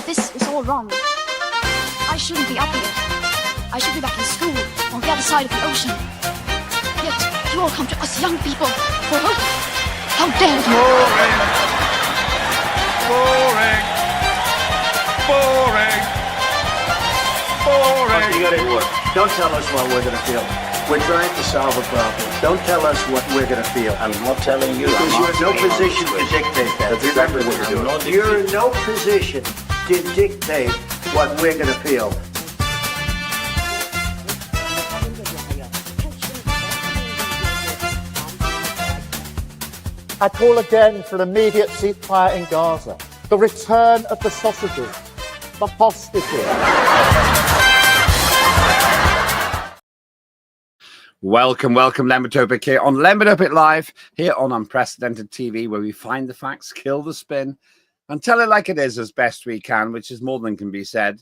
This is all wrong. I shouldn't be up here. I should be back in school on the other side of the ocean. Yet you all come to us young people for hope. How dare you! Boring. Boring. Boring. Okay, you got it work. Don't tell us what we're gonna feel. We're trying to solve a problem. Don't tell us what we're gonna feel. I'm not telling you. Because you're in no position to dictate that. That's exactly what you're doing. You're in no position to dictate what we're gonna feel. I call again for an immediate ceasefire in Gaza, the return of the sausages, the hostages. Welcome, Lembit, Öpik here on Lembit, Öpik Live, here on Unprecedented TV, where we find the facts, kill the spin, and tell it like it is as best we can, which is more than can be said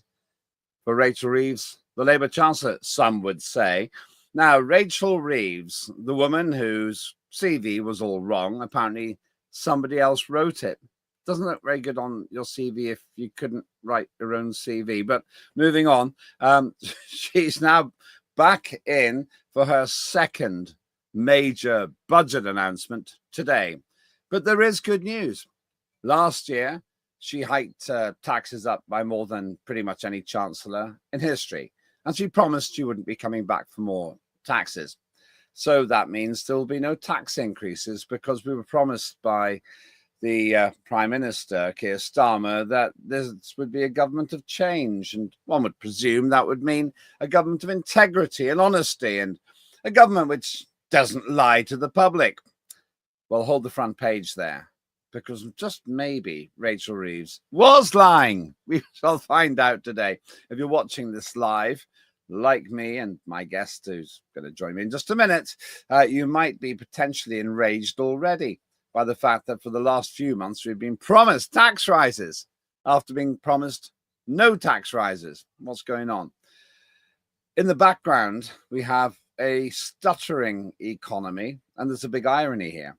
for Rachel Reeves, the Labour Chancellor, some would say. Now, Rachel Reeves, the woman whose CV was all wrong, apparently somebody else wrote it. Doesn't look very good on your CV if you couldn't write your own CV. But moving on, she's now back in for her second major budget announcement today. But there is good news. Last year, she hiked taxes up by more than pretty much any chancellor in history. And she promised she wouldn't be coming back for more taxes. So that means there will be no tax increases, because we were promised by the Prime Minister, Keir Starmer, that this would be a government of change. And one would presume that would mean a government of integrity and honesty, and a government which doesn't lie to the public. Well, hold the front page there, because just maybe Rachel Reeves was lying. We shall find out today. If you're watching this live, like me and my guest who's going to join me in just a minute, you might be potentially enraged already by the fact that for the last few months we've been promised tax rises after being promised no tax rises. What's going on? In the background, we have a stuttering economy, and there's a big irony here.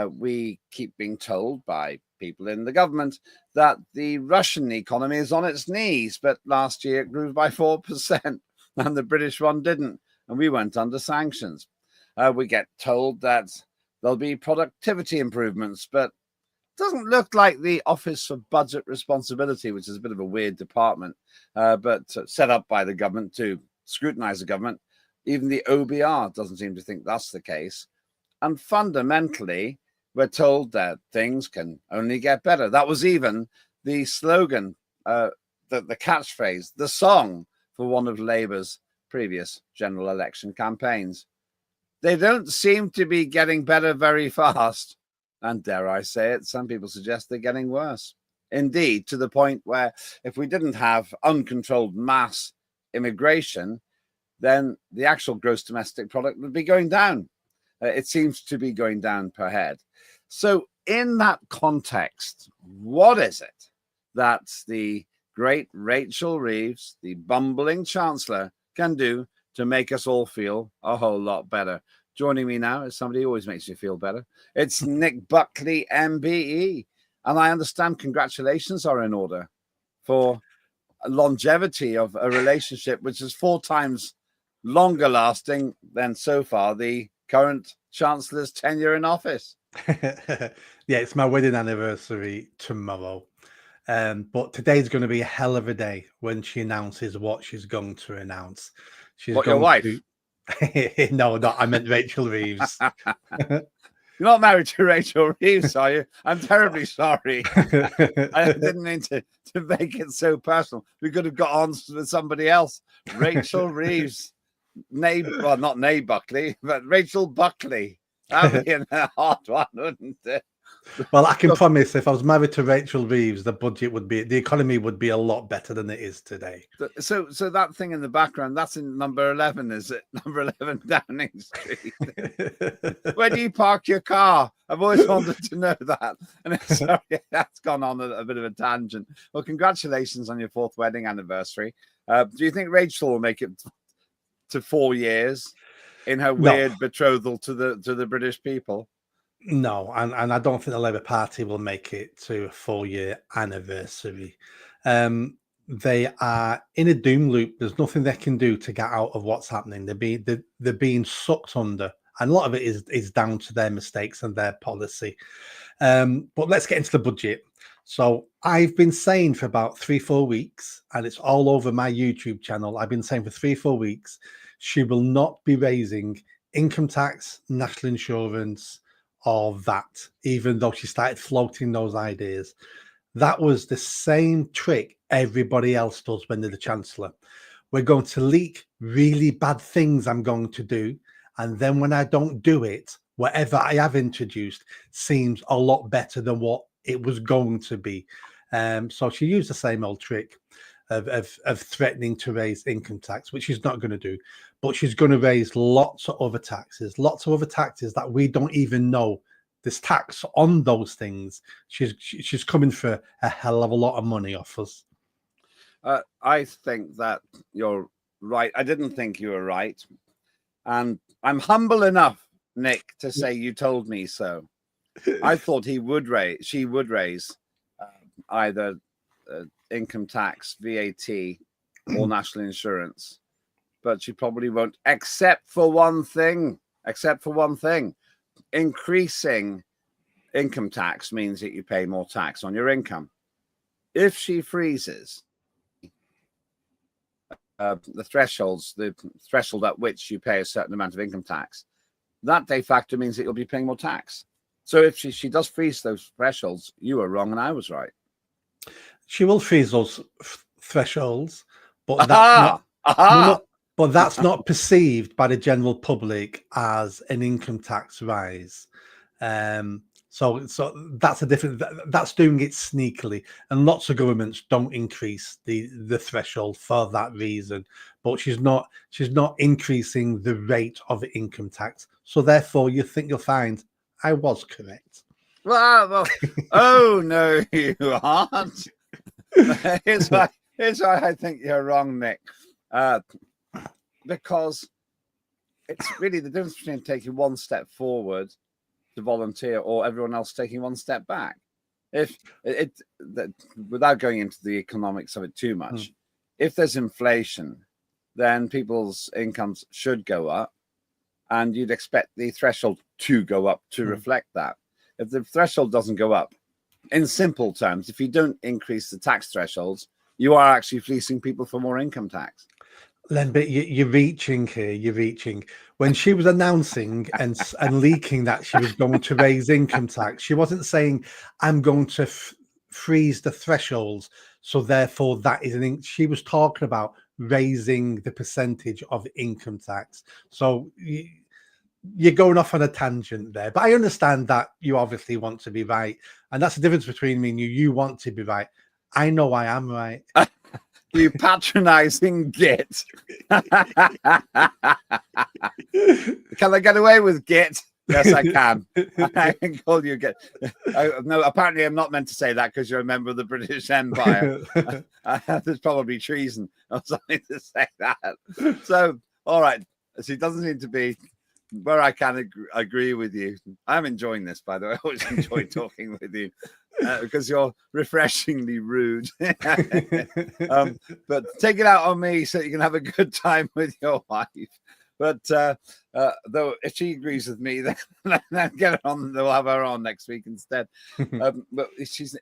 We keep being told by people in the government that the Russian economy is on its knees, but last year it grew by 4%. And the British one didn't, and we went under sanctions. We get told that there'll be productivity improvements, but it doesn't look like the Office of Budget Responsibility, which is a bit of a weird department, but set up by the government to scrutinize the government. Even the OBR doesn't seem to think that's the case. And fundamentally, we're told that things can only get better. That was even the slogan, the catchphrase, the song for one of Labour's previous general election campaigns. They don't seem to be getting better very fast. And dare I say it, some people suggest they're getting worse. Indeed, to the point where if we didn't have uncontrolled mass immigration, then the actual gross domestic product would be going down. It seems to be going down per head. So in that context, what is it that the great Rachel Reeves, the bumbling Chancellor, can do to make us all feel a whole lot better? Joining me now is somebody who always makes you feel better. It's Nick Buckley, MBE. And I understand congratulations are in order for longevity of a relationship which is 4 times longer lasting than so far the current Chancellor's tenure in office. Yeah, it's my wedding anniversary tomorrow. But today's going to be a hell of a day when she announces what she's going to announce. She's what, going your wife? No, I meant Rachel Reeves. You're not married to Rachel Reeves, are you? I'm terribly sorry. I didn't mean to make it so personal. We could have got on with somebody else. Rachel Reeves. Well, not Nay Buckley, but Rachel Buckley. That would be a hard one, wouldn't it? Well, I can promise if I was married to Rachel Reeves, the economy would be a lot better than it is today. So that thing in the background, that's in number 11, is it? Number 11 Downing Street. Where do you park your car? I've always wanted to know that. And sorry, that's gone on a bit of a tangent. Well, congratulations on your 4th wedding anniversary. Do you think Rachel will make it to 4 years in her weird betrothal to the British people? No, and I don't think the Labour Party will make it to a 4-year anniversary. They are in a doom loop. There's nothing they can do to get out of what's happening. They're being sucked under, and a lot of it is down to their mistakes and their policy. But let's get into the budget. So I've been saying for about 3-4 weeks, and it's all over my YouTube channel. I've been saying for 3-4 weeks, she will not be raising income tax, national insurance, or VAT, even though she started floating those ideas. That was the same trick everybody else does when they're the Chancellor. We're going to leak really bad things I'm going to do. And then when I don't do it, whatever I have introduced seems a lot better than what it was going to be. So she used the same old trick of threatening to raise income tax, which she's not going to do. But she's going to raise lots of other taxes that we don't even know. There's tax on those things. She's coming for a hell of a lot of money off us. I think that you're right. I didn't think you were right. And I'm humble enough, Nick, to say you told me so. I thought she would raise either income tax, VAT, or national insurance. But she probably won't, except for one thing. Increasing income tax means that you pay more tax on your income. If she freezes the threshold at which you pay a certain amount of income tax, that de facto means that you'll be paying more tax. So if she does freeze those thresholds, you were wrong and I was right. She will freeze those thresholds, but that's not perceived by the general public as an income tax rise. So that's a different. That's doing it sneakily, and lots of governments don't increase the threshold for that reason. But she's not increasing the rate of income tax. So therefore, you think you'll find I was correct. Well, oh no, you aren't. Here's why I think you're wrong, Nick. Because it's really the difference between taking one step forward to volunteer or everyone else taking one step back. If without going into the economics of it too much, if there's inflation, then people's incomes should go up, and you'd expect the threshold to go up to reflect that. If the threshold doesn't go up, in simple terms, if you don't increase the tax thresholds, you are actually fleecing people for more income tax. Lembit, you're reaching here. You're reaching. When she was announcing and leaking that she was going to raise income tax, she wasn't saying, I'm going to freeze the thresholds. So therefore, that is she was talking about raising the percentage of income tax. So you're going off on a tangent there. But I understand that you obviously want to be right. And that's the difference between me and you. You want to be right. I know I am right. You patronizing git. Can I get away with git? Yes, I can. I can call you git. No, apparently I'm not meant to say that because you're a member of the British Empire. There's probably treason or something to say that. So, all right. She doesn't seem to be where I can agree with you. I'm enjoying this, by the way. I always enjoy talking with you. Because you're refreshingly rude. But take it out on me so you can have a good time with your wife. But though if she agrees with me, then get her on. They'll have her on next week instead. But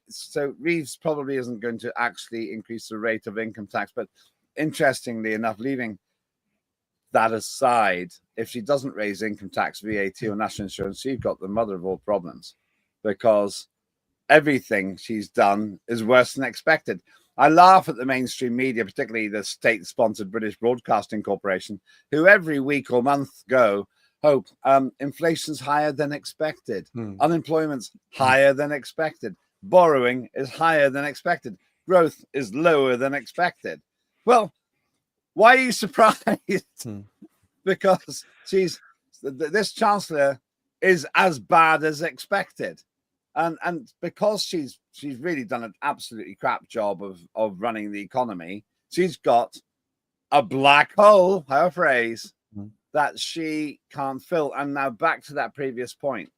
so Reeves probably isn't going to actually increase the rate of income tax. But interestingly enough, leaving that aside, if she doesn't raise income tax, VAT, or national insurance, you've got the mother of all problems, because everything she's done is worse than expected. I laugh at the mainstream media, particularly the state-sponsored British Broadcasting Corporation, who every week or month go, inflation's higher than expected. Unemployment's higher than expected. Borrowing is higher than expected. Growth is lower than expected. Well, why are you surprised? Because this Chancellor is as bad as expected. And because she's really done an absolutely crap job of running the economy, she's got a black hole, her phrase, that she can't fill. And now back to that previous point.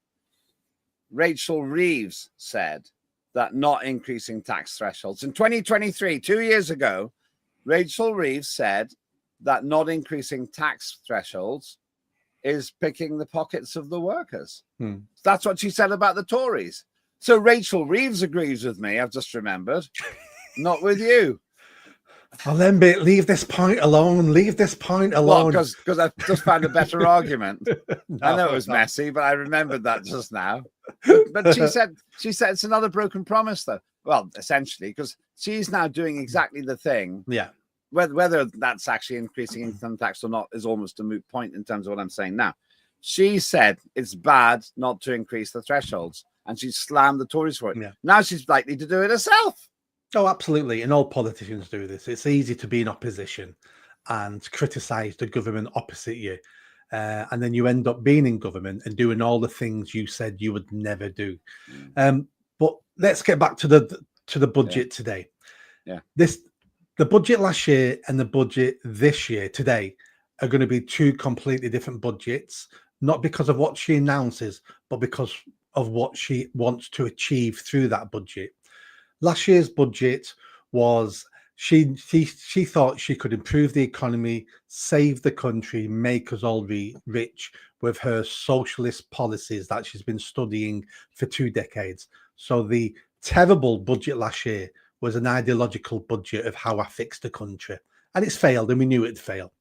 Rachel Reeves said that not increasing tax thresholds. In 2023, 2 years ago, Rachel Reeves said that not increasing tax thresholds is picking the pockets of the workers. That's what she said about the Tories. So Rachel Reeves agrees with me, I've just remembered, not with you. Oh, Lembit, leave this point alone. Leave this point alone. Well, because I've just found a better argument. No, I know it was no. messy, but I remembered that just now. But she said it's another broken promise, though. Well, essentially, because she's now doing exactly the thing. Yeah. Whether that's actually increasing income tax or not is almost a moot point in terms of what I'm saying now. She said it's bad not to increase the thresholds, and she slammed the Tories for it. Yeah. Now she's likely to do it herself. Oh, absolutely. And all politicians do this. It's easy to be in opposition and criticize the government opposite you. And then you end up being in government and doing all the things you said you would never do. But let's get back to the budget today. Yeah. The budget last year and the budget this year today are going to be two completely different budgets, not because of what she announces, but because of what she wants to achieve through that budget. Last year's budget was she thought she could improve the economy, save the country, make us all rich with her socialist policies that she's been studying for 2 decades. So the terrible budget last year was an ideological budget of how I fixed the country, and it's failed, and we knew it'd fail.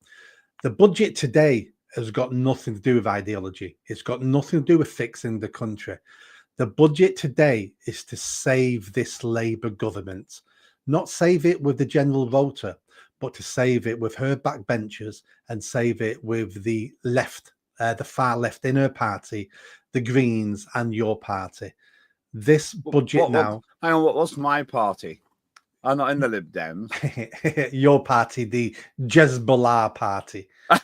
The budget today has got nothing to do with ideology. It's got nothing to do with fixing the country. The budget today is to save this Labour government, not save it with the general voter, but to save it with her backbenchers and save it with the left, the far left in her party, the Greens and your party. This budget now... Hang on, what was my party? I'm not in the Lib Dems. Your party, the Jezbollah party. All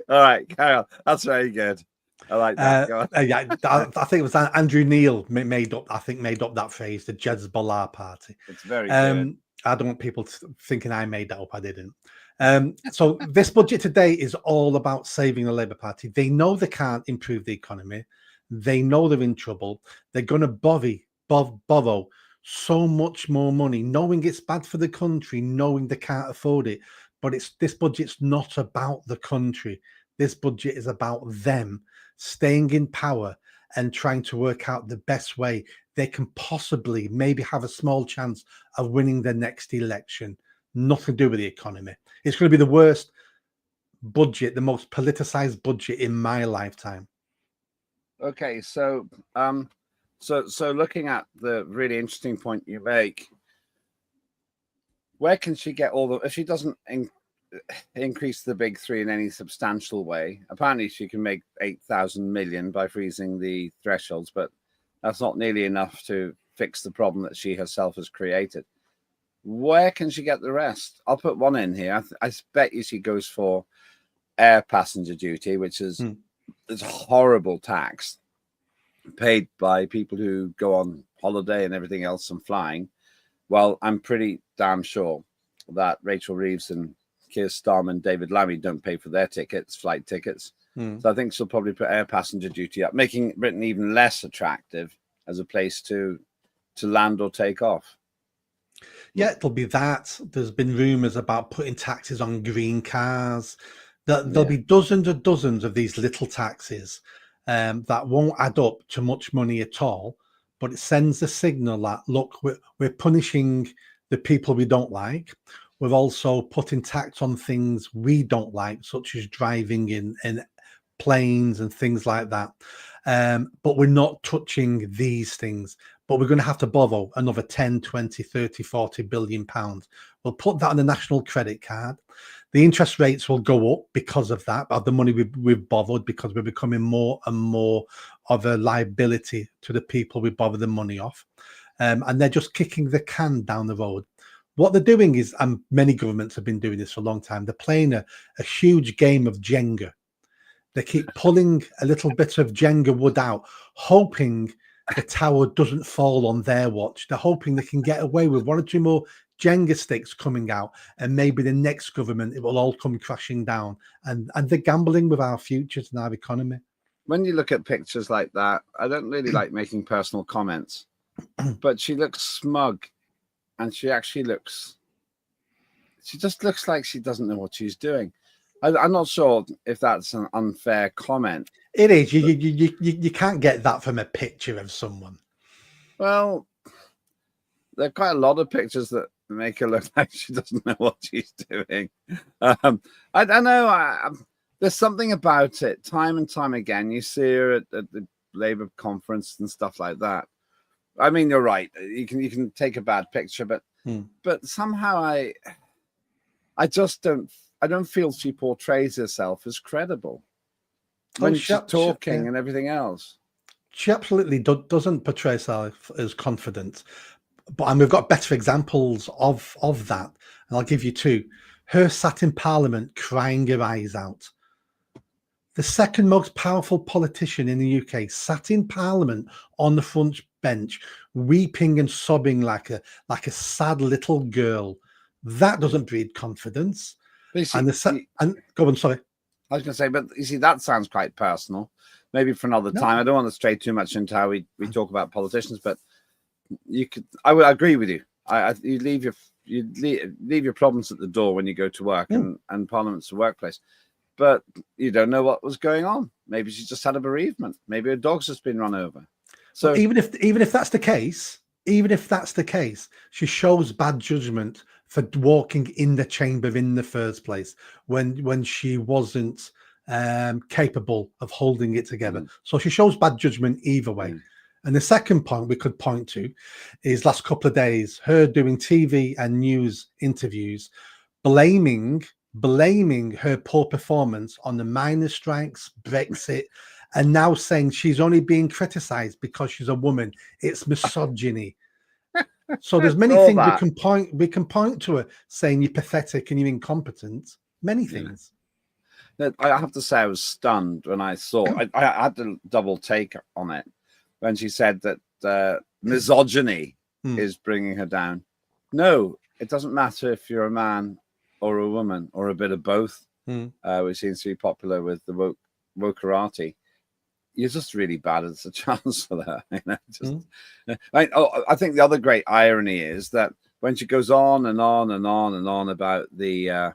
right, carry on. That's very good. I like that. Yeah, I think it was Andrew Neil made up that phrase, the Jezbollah party. It's very good. I don't want people thinking I made that up. I didn't. So this budget today is all about saving the Labour Party. They know they can't improve the economy. They know they're in trouble. They're going to borrow so much more money, knowing it's bad for the country, knowing they can't afford it. But this budget's not about the country. This budget is about them staying in power and trying to work out the best way they can possibly maybe have a small chance of winning the next election. Nothing to do with the economy. It's going to be the worst budget, the most politicized budget in my lifetime. Okay, so looking at the really interesting point you make, where can she get all the, if she doesn't increase the big three in any substantial way? Apparently she can make 8,000 million by freezing the thresholds, but that's not nearly enough to fix the problem that she herself has created. Where can she get the rest? I'll put one in here. I bet you she goes for air passenger duty, which is it's horrible tax paid by people who go on holiday and everything else and flying. Well, I'm pretty damn sure that Rachel Reeves and Keir Starmer, David Lammy don't pay for their tickets, flight tickets. So I think she'll probably put air passenger duty up, making Britain even less attractive as a place to land or take off. Yeah, it'll be that. There's been rumours about putting taxes on green cars. There'll be dozens and dozens of these little taxes that won't add up to much money at all, but it sends a signal that, look, we're punishing the people we don't like. We're also putting tax on things we don't like, such as driving in planes and things like that. But we're not touching these things. But we're going to have to borrow another 10, 20, 30, 40 billion pounds. We'll put that on the national credit card. The interest rates will go up because of that, of the money we've borrowed, because we're becoming more and more of a liability to the people we borrow the money off. And they're just kicking the can down the road. What they're doing is, and many governments have been doing this for a long time, they're playing a huge game of Jenga. They keep pulling a little bit of Jenga wood out, hoping the tower doesn't fall on their watch. They're hoping they can get away with one or two more Jenga sticks coming out, and maybe the next government, it will all come crashing down. And they're gambling with our futures and our economy. when you look at pictures like that, I don't really like making personal comments, but she looks smug, and she actually looks. She just looks like she doesn't know what she's doing. I'm not sure if that's an unfair comment. It is. You can't get that from a picture of someone. Well, there are quite a lot of pictures that make her look like she doesn't know what she's doing. I don't know. There's something about it. Time and time again, you see her at the Labour conference and stuff like that. I mean, you're right. You can take a bad picture, but somehow I just don't. I don't feel she portrays herself as credible when she's talking and everything else. She absolutely doesn't portray herself as confident. But we've got better examples of that. And I'll give you two. Her sat in Parliament crying her eyes out. The second most powerful politician in the UK sat in Parliament on the front bench, weeping and sobbing like a sad little girl. That doesn't breed confidence. See, and go on, sorry. I was going to say, but you see, that sounds quite personal. Maybe for another time. I don't want to stray too much into how we talk about politicians, but I would agree with you. You leave your problems at the door when you go to work, and Parliament's a workplace. But you don't know what was going on. Maybe she just had a bereavement. Maybe her dog's just been run over. So even if that's the case, she shows bad judgment for walking in the chamber in the first place when she wasn't capable of holding it together. So she shows bad judgment either way. And the second point we could point to is last couple of days, her doing TV and news interviews, blaming her poor performance on the miners' strikes, Brexit, and now saying she's only being criticized because she's a woman. It's misogyny. So there's many things we can point to her saying you're pathetic and you're incompetent. Many things. I have to say I was stunned when I saw. I had to double take on it when she said that misogyny is bringing her down. No, it doesn't matter if you're a man or a woman or a bit of both, which seems to be popular with the wokerati. You're just really bad as a chancellor. I think the other great irony is that when she goes on and on and on and on about the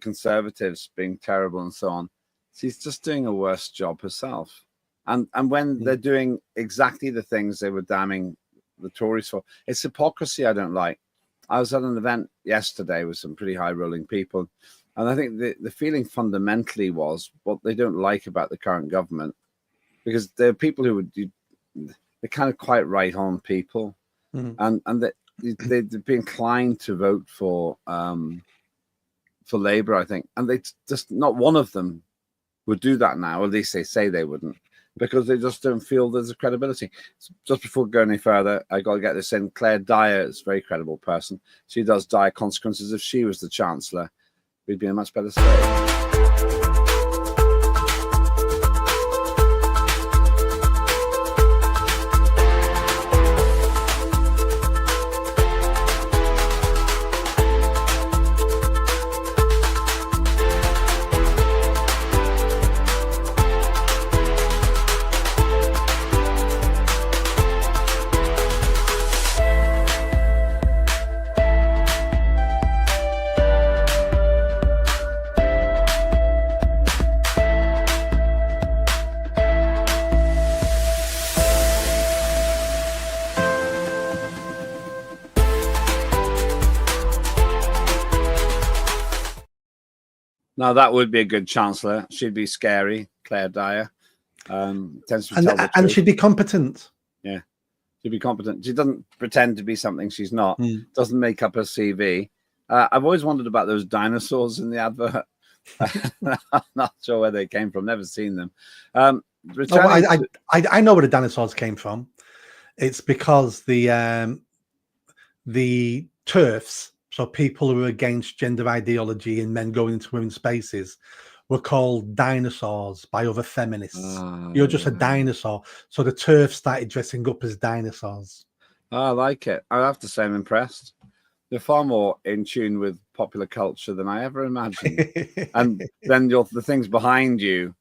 Conservatives being terrible and so on, she's just doing a worse job herself. And when they're doing exactly the things they were damning the Tories for, it's hypocrisy I don't like. I was at an event yesterday with some pretty high-rolling people, and I think the feeling fundamentally was what they don't like about the current government, because there are people who they're kind of quite right-on people, and they'd be inclined to vote for Labour, I think, and they just not one of them would do that now, or at least they say they wouldn't, because they just don't feel there's a credibility. So just before we go any further, I got to get this in. Claire Dyer is a very credible person. She does dire consequences. If she was the Chancellor, we'd be in a much better state. Now that would be a good Chancellor. She'd be scary, Claire Dyer. Tends to tell the truth. She'd be competent. Yeah, she'd be competent. She doesn't pretend to be something she's not. Doesn't make up her CV. I've always wondered about those dinosaurs in the advert. I'm not sure where they came from. Never seen them. I know where the dinosaurs came from. It's because the TERFs, so people who are against gender ideology and men going into women's spaces, were called dinosaurs by other feminists. You're just a dinosaur. So the TERFs started dressing up as dinosaurs. I like it. I have to say I'm impressed. They're far more in tune with popular culture than I ever imagined. And then the things behind you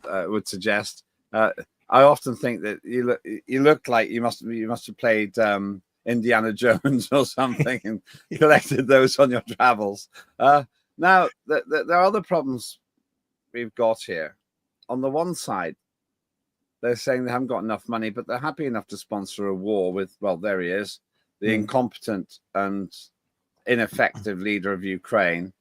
would suggest. I often think that you look like you must have played Indiana Jones or something and collected those on your travels. Now, there are other problems we've got here. On the one side, they're saying they haven't got enough money, but they're happy enough to sponsor a war with, well, there he is, the incompetent and ineffective leader of Ukraine,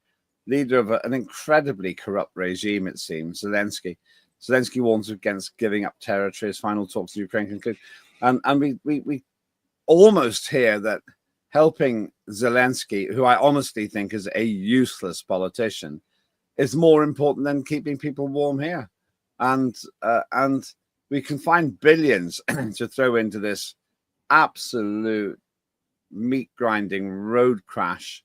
leader of an incredibly corrupt regime, it seems, Zelensky. Zelensky warns against giving up territory as final talks with Ukraine conclude. And we almost hear that helping Zelensky, who I honestly think is a useless politician, is more important than keeping people warm here. And we can find billions to throw into this absolute meat grinding road crash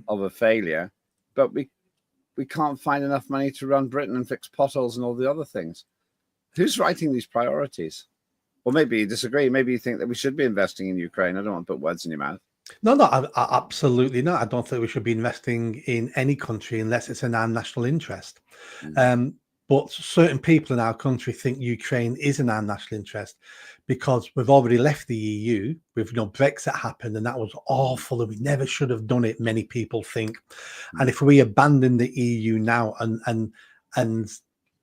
of a failure, but we can't find enough money to run Britain and fix potholes and all the other things. Who's writing these priorities? Well, maybe you disagree. Maybe you think that we should be investing in Ukraine. I don't want to put words in your mouth. No, I absolutely not. I don't think we should be investing in any country unless it's in our national interest. But certain people in our country think Ukraine is in our national interest because we've already left the EU. With Brexit happened, and that was awful, and we never should have done it. Many people think, and if we abandon the EU now and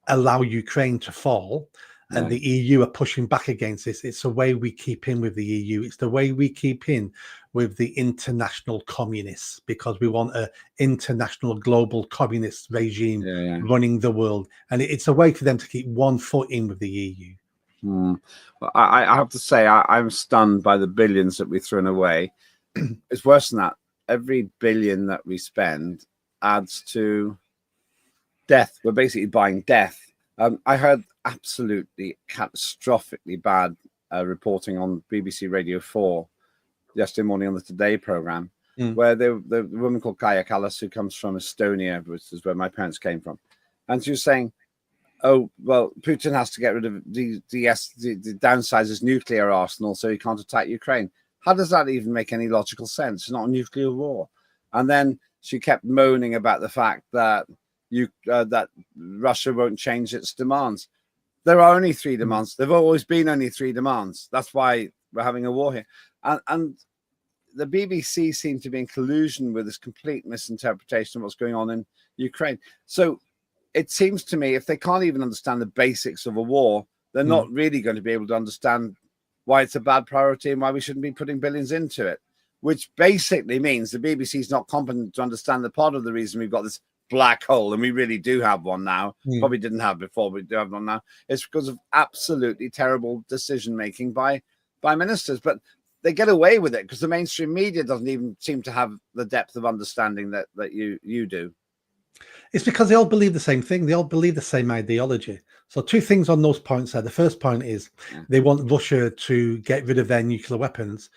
allow Ukraine to fall, and the EU are pushing back against this, it's the way we keep in with the EU. It's the way we keep in with the international communists, because we want an international global communist regime running the world. And it's a way for them to keep one foot in with the EU. Well, I have to say, I'm stunned by the billions that we've thrown away. It's worse than that. Every billion that we spend adds to death. We're basically buying death. I heard absolutely catastrophically bad reporting on BBC Radio 4 yesterday morning on the Today programme, where the woman called Kaya Kallas, who comes from Estonia, which is where my parents came from, and she was saying, oh, well, Putin has to get rid of the downsize his nuclear arsenal so he can't attack Ukraine. How does that even make any logical sense? It's not a nuclear war. And then she kept moaning about the fact that that Russia won't change its demands. There are only three demands. There've always been only three demands. That's why we're having a war here. And the BBC seem to be in collusion with this complete misinterpretation of what's going on in Ukraine. So it seems to me, if they can't even understand the basics of a war, they're not really going to be able to understand why it's a bad priority and why we shouldn't be putting billions into it, which basically means the BBC is not competent to understand that part of the reason we've got this black hole, and we really do have one now, probably didn't have before, but we do have one now, it's because of absolutely terrible decision making by ministers. But they get away with it because the mainstream media doesn't even seem to have the depth of understanding that you do. It's because they all believe the same thing. They all believe the same ideology. So two things on those points there. The first point is they want Russia to get rid of their nuclear weapons.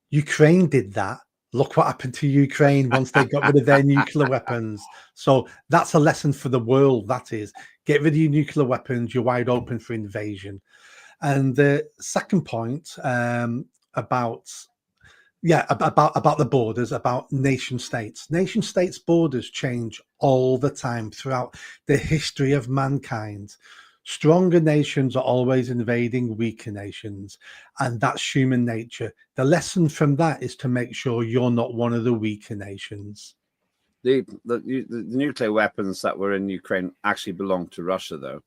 Ukraine did that. Look what happened to Ukraine once they got rid of their nuclear weapons. So that's a lesson for the world. That is, get rid of your nuclear weapons. You're wide open for invasion. And the second point about the borders, about nation states. Nation states' borders change all the time throughout the history of mankind. Stronger nations are always invading weaker nations, and that's human nature. The lesson from that is to make sure you're not one of the weaker nations. The nuclear weapons that were in Ukraine actually belong to Russia, though.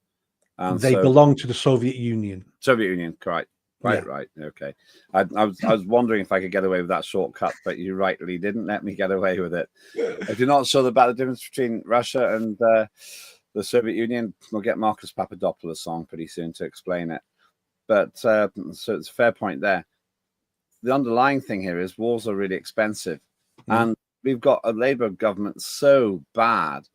They belong to the Soviet Union. Soviet Union, correct. Right. Okay. I was wondering if I could get away with that shortcut, but you rightly didn't let me get away with it. If you're not sure about the difference between Russia and the Soviet Union, we'll get Marcus Papadopoulos on pretty soon to explain it. But so it's a fair point there. The underlying thing here is wars are really expensive. And we've got a Labour government so bad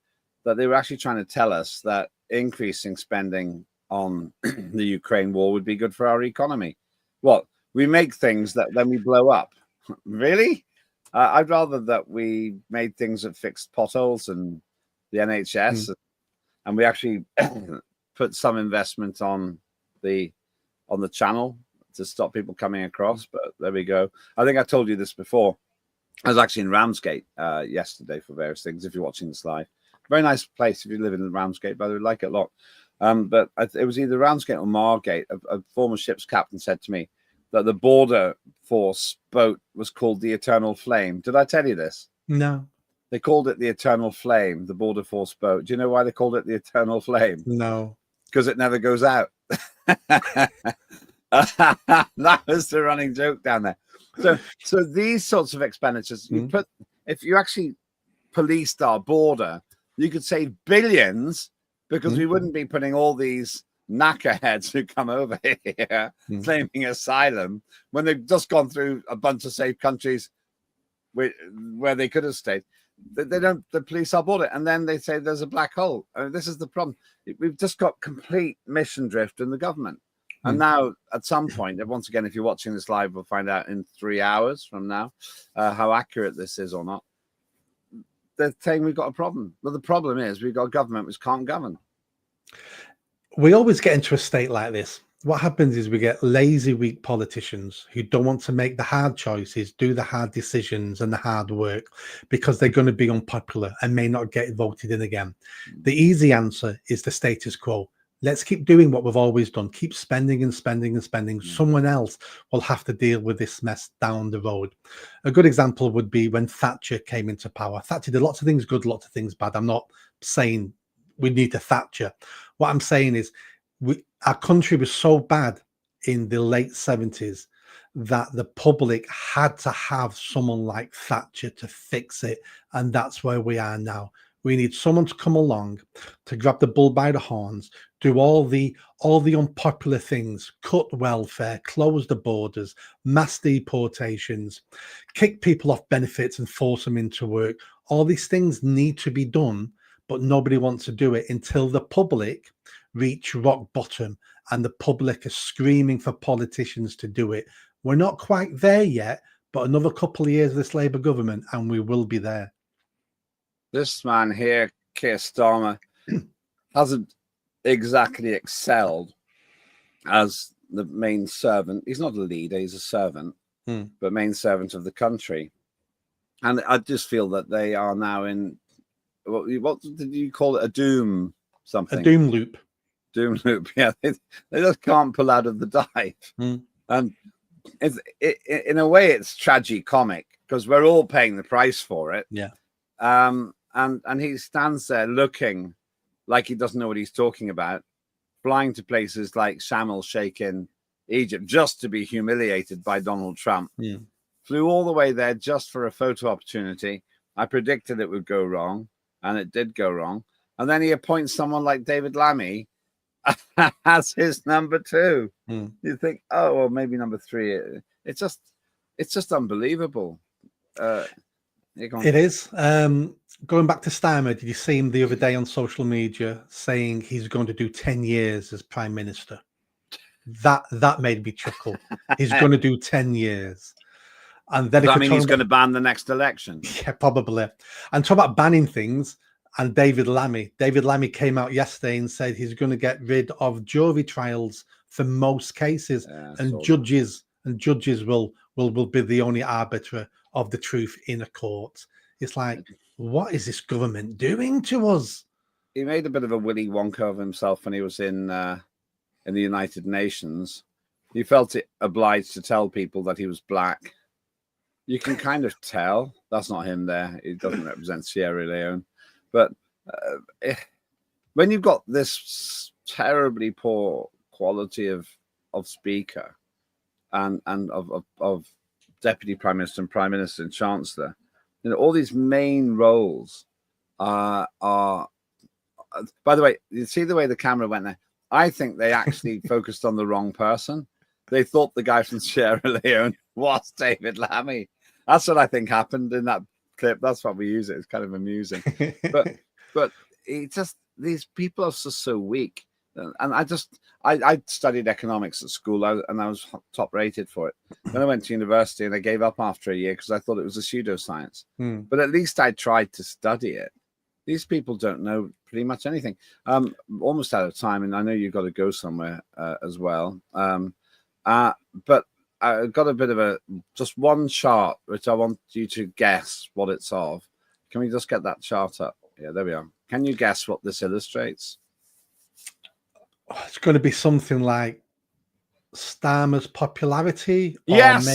that they were actually trying to tell us that increasing spending on the Ukraine war would be good for our economy. What? We make things that then we blow up. Really? I'd rather that we made things that fixed potholes and the NHS, and we actually put some investment on the channel to stop people coming across. But there we go. I think I told you this before. I was actually in Ramsgate yesterday for various things. If you're watching this live, very nice place if you live in Ramsgate, by the way, like it a lot. But it was either Ramsgate or Margate. A former ship's captain said to me that the border force boat was called the Eternal Flame. Did I tell you this? No. They called it the Eternal Flame, the border force boat. Do you know why they called it the Eternal Flame? No. Because it never goes out. That was the running joke down there. So these sorts of expenditures, if you actually policed our border, you could save billions, because we wouldn't be putting all these knackerheads who come over here claiming asylum when they've just gone through a bunch of safe countries where they could have stayed. They don't police our border, and then they say there's a black hole. I mean, this is the problem. We've just got complete mission drift in the government. And now, at some point, and once again, if you're watching this live, we'll find out in 3 hours from now how accurate this is or not. They're saying we've got a problem. Well, the problem is we've got a government which can't govern. We always get into a state like this. What happens is we get lazy, weak politicians who don't want to make the hard choices, do the hard decisions and the hard work, because they're going to be unpopular and may not get voted in again. The easy answer is the status quo. Let's keep doing what we've always done. Keep spending and spending and spending. Someone else will have to deal with this mess down the road. A good example would be when Thatcher came into power. Thatcher did lots of things good, lots of things bad. I'm not saying we need a Thatcher. What I'm saying is our country was so bad in the late 70s that the public had to have someone like Thatcher to fix it. And that's where we are now. We need someone to come along to grab the bull by the horns, do all the unpopular things, cut welfare, close the borders, mass deportations, kick people off benefits and force them into work. All these things need to be done, but nobody wants to do it until the public reach rock bottom and the public are screaming for politicians to do it. We're not quite there yet, but another couple of years of this Labour government and we will be there. This man here, Keir Starmer, hasn't exactly excelled as the main servant. He's not a leader, he's a servant, but main servant of the country. And I just feel that they are now in, what did you call it? A doom something? A doom loop. Doom loop, yeah. They just can't pull out of the dive. And in a way, it's tragicomic because we're all paying the price for it. Yeah. And he stands there looking like he doesn't know what he's talking about, flying to places like Sharm el-Sheikh in Egypt just to be humiliated by Donald Trump. Flew all the way there just for a photo opportunity. I predicted it would go wrong, and it did go wrong. And then he appoints someone like David Lammy as his number 2. You think, oh, well, maybe number 3. It's just unbelievable. It is. Going back to Starmer, did you see him the other day on social media saying he's going to do 10 years as Prime Minister? That made me chuckle. He's going to do 10 years. And then Does that mean he's going to ban the next election? Yeah, probably. And talk about banning things. And David Lammy came out yesterday and said he's going to get rid of jury trials for most cases, and judges will be the only arbiter of the truth in a court. It's like, what is this government doing to us? He made a bit of a Willy Wonka of himself when he was in the United Nations. He felt it obliged to tell people that he was black. You can kind of tell that's not him there. He doesn't represent Sierra Leone. But when you've got this terribly poor quality of speaker and of deputy prime minister and prime minister and chancellor, you know, all these main roles are. By the way, you see the way the camera went there. I think they actually focused on the wrong person. They thought the guy from Sierra Leone was David Lammy. That's what I think happened in that clip. That's why we use it. It's kind of amusing. but it's just, these people are just so weak. And I studied economics at school, and I was top rated for it. Then I went to university and I gave up after a year because I thought it was a pseudoscience. But at least I tried to study it. These people don't know pretty much anything. Almost out of time, and I know you've got to go somewhere as well. But I got a bit of just one chart, which I want you to guess what it's of. Can we just get that chart up? Yeah, there we are. Can you guess what this illustrates? It's going to be something like Starmer's popularity. Yes,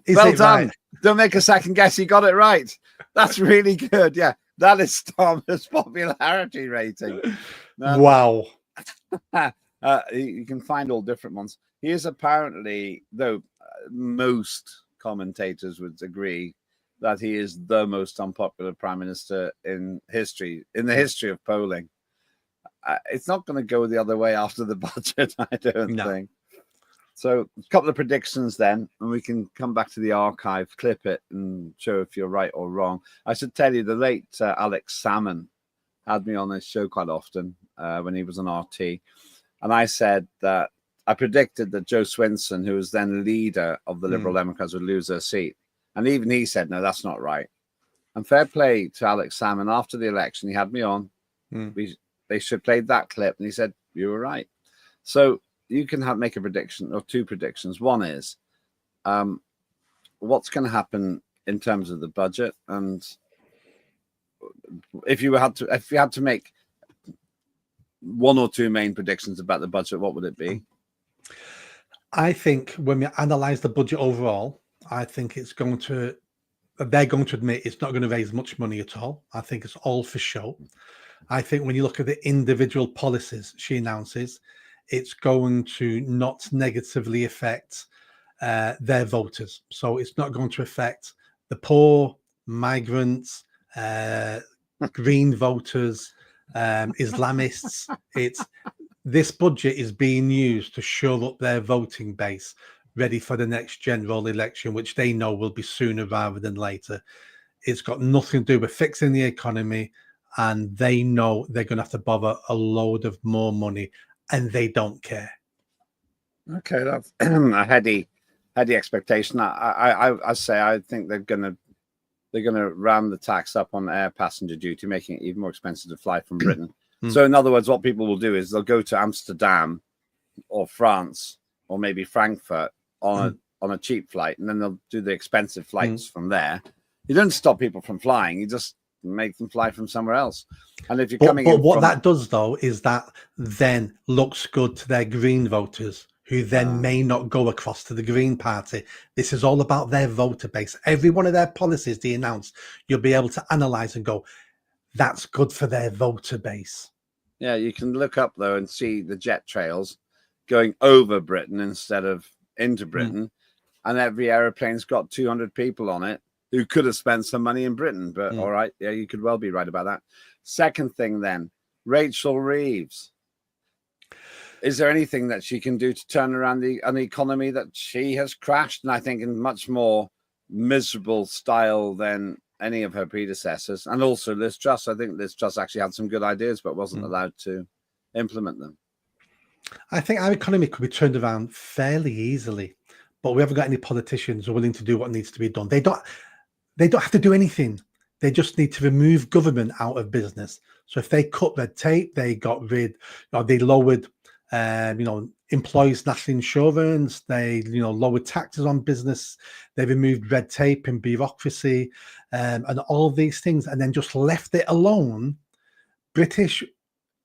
Is well it done. right? Don't make a second guess. You got it right. That's really good. Yeah, that is Thomas' popularity rating. Wow. You can find all different ones. He is apparently, though most commentators would agree, that he is the most unpopular prime minister in history, in the history of polling. It's not going to go the other way after the budget, I don't think. So a couple of predictions then, and we can come back to the archive, clip it, and show if you're right or wrong. I should tell you, the late Alex Salmon had me on his show quite often when he was on RT. And I said that I predicted that Joe Swinson, who was then leader of the Liberal Democrats, would lose her seat. And even he said, no, that's not right. And fair play to Alex Salmon. After the election, he had me on. They should play that clip. And he said, you were right. So you can make a prediction or two predictions. One is what's going to happen in terms of the budget. And if you had to make one or two main predictions about the budget, what would it be? I think when we analyze the budget overall, I think they're going to admit it's not going to raise much money at all. I think it's all for show. I think when you look at the individual policies she announces, it's going to not negatively affect their voters. So it's not going to affect the poor, migrants, Green voters, Islamists. This budget is being used to shore up their voting base, ready for the next general election, which they know will be sooner rather than later. It's got nothing to do with fixing the economy, and they know they're going to have to bother a load of more money, and they don't care. Okay, that's a heady expectation. I say I think they're going to ram the tax up on air passenger duty, making it even more expensive to fly from Britain. So in other words, what people will do is they'll go to Amsterdam or France or maybe Frankfurt on a cheap flight, and then they'll do the expensive flights from there. You don't stop people from flying; you just make them fly from somewhere else. And if you're that does though is that then looks good to their Green voters, who then may not go across to the Green Party. This is all about their voter base. Every one of their policies they announce, you'll be able to analyze and go, that's good for their voter base. Yeah, you can look up though and see the jet trails going over Britain instead of into Britain. And every aeroplane's got 200 people on it who could have spent some money in Britain. But all right, yeah, you could well be right about that. Second thing then, Rachel Reeves. Is there anything that she can do to turn around an economy that she has crashed? And I think in much more miserable style than any of her predecessors. And also Liz Truss. I think Liz Truss actually had some good ideas, but wasn't allowed to implement them. I think our economy could be turned around fairly easily, but we haven't got any politicians who are willing to do what needs to be done. They don't have to do anything. They just need to remove government out of business. So if they cut red tape, they lowered employees' national insurance, they lowered taxes on business, they removed red tape and bureaucracy, and all these things, and then just left it alone. British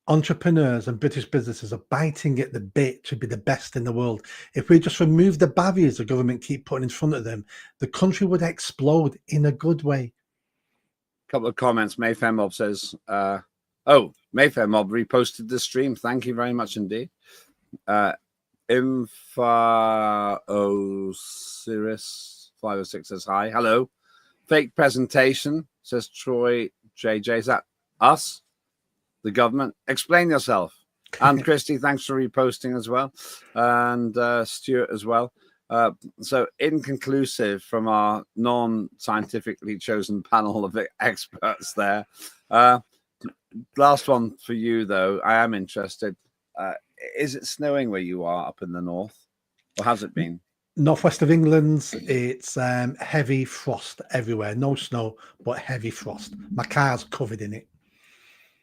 entrepreneurs and British businesses are biting at the bit to be the best in the world. If we just remove the barriers the government keep putting in front of them, the country would explode in a good way. A couple of comments. Mayfair Mob says, Mayfair Mob reposted the stream. Thank you very much indeed. Info Osiris 506 says hi. Hello. Fake presentation, says Troy JJ. Is that us? The government? Explain yourself. And Christy, thanks for reposting as well. And Stuart as well. So inconclusive from our non-scientifically chosen panel of experts there. Last one for you, though. I am interested. Is it snowing where you are up in the north? Or has it been? Northwest of England, it's heavy frost everywhere. No snow, but heavy frost. My car's covered in it.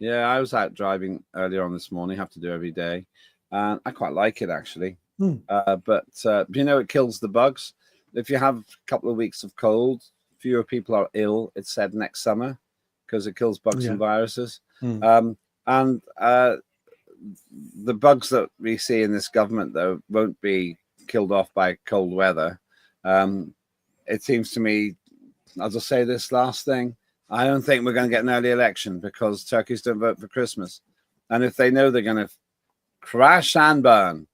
Yeah, I was out driving earlier on this morning. Have to do every day. And I quite like it, actually. But it kills the bugs. If you have a couple of weeks of cold, fewer people are ill, it's said, next summer, because it kills bugs and viruses. And the bugs that we see in this government, though, won't be killed off by cold weather. It seems to me, I'll just say this last thing, I don't think we're going to get an early election because turkeys don't vote for Christmas. And if they know they're going to crash and burn,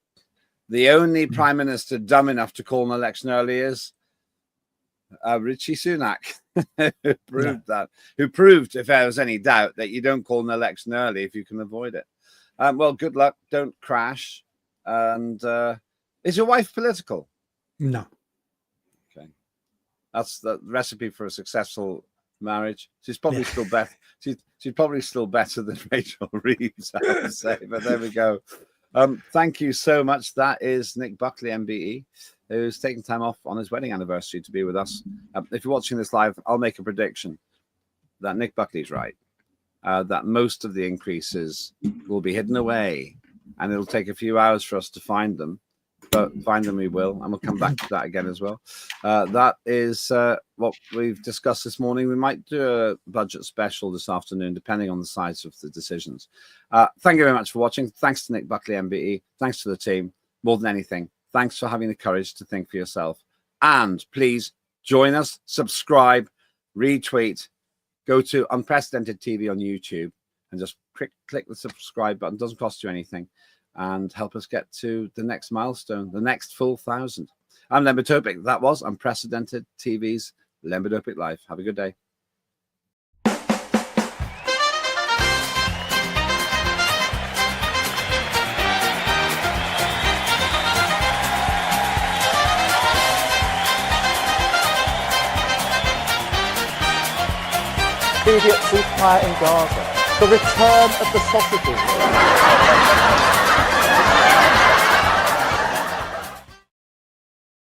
the only prime minister dumb enough to call an election early is Richie Sunak, who proved, if there was any doubt, that you don't call an election early if you can avoid it. Well, good luck. Don't crash. And is your wife political? No. Okay. That's the recipe for a successful marriage. She's probably still better. She's probably still better than Rachel Reeves, I would say. But there we go. Thank you so much. That is Nick Buckley, MBE, who's taking time off on his wedding anniversary to be with us. If you're watching this live, I'll make a prediction that Nick Buckley's right. That most of the increases will be hidden away, and it'll take a few hours for us to find them. But find them we will, and we'll come back to that again as well. That is what we've discussed this morning. We might do a budget special this afternoon, depending on the size of the decisions. Thank you very much for watching. Thanks to Nick Buckley, MBE. Thanks to the team. More than anything, thanks for having the courage to think for yourself. And please join us, subscribe, retweet, go to Unprecedented TV on YouTube, and just click the subscribe button. It doesn't cost you anything. And help us get to the next milestone, the next full 1,000. I'm Lembit Öpik. That was Unprecedented TV's Lembit Öpik Live. Have a good day. Immediate ceasefire in Gaza. The return of the sausages.